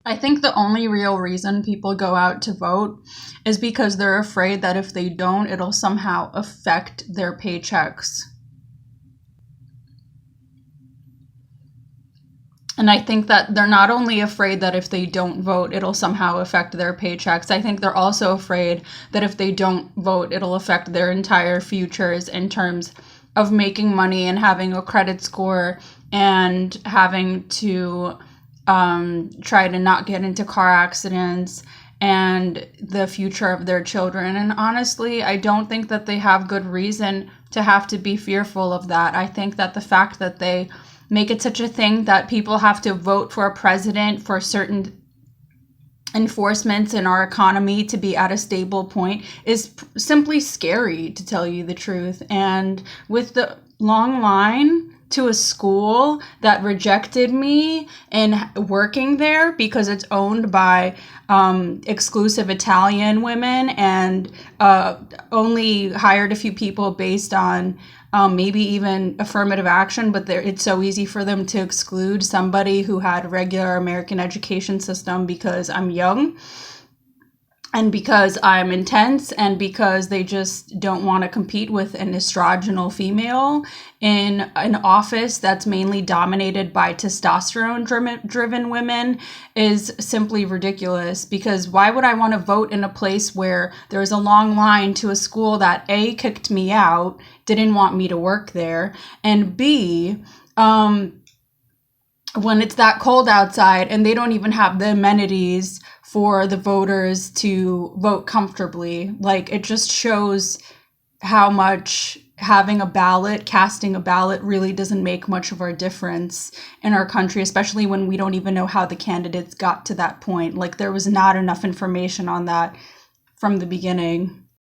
I think the only real reason people go out to vote is because they're afraid that if they don't, it'll somehow affect their paychecks. And I think that they're not only afraid that if they don't vote, it'll somehow affect their paychecks. I think they're also afraid that if they don't vote, it'll affect their entire futures in terms of making money and having a credit score and having to try to not get into car accidents and the future of their children. And honestly, I don't think that they have good reason to have to be fearful of that. I think that the fact that they make it such a thing that people have to vote for a president for certain enforcements in our economy to be at a stable point is simply scary, to tell you the truth. And with the long line to a school that rejected me and working there because it's owned by exclusive Italian women and only hired a few people based on maybe even affirmative action, but it's so easy for them to exclude somebody who had a regular American education system because I'm young and because I'm intense and because they just don't want to compete with an estrogenal female in an office that's mainly dominated by testosterone-driven women is simply ridiculous. Because why would I want to vote in a place where there's a long line to a school that A, kicked me out, didn't want me to work there, and B, when it's that cold outside and they don't even have the amenities for the voters to vote comfortably. Like, it just shows how much having a ballot, casting a ballot, really doesn't make much of a difference in our country, especially when we don't even know how the candidates got to that point. Like, there was not enough information on that from the beginning.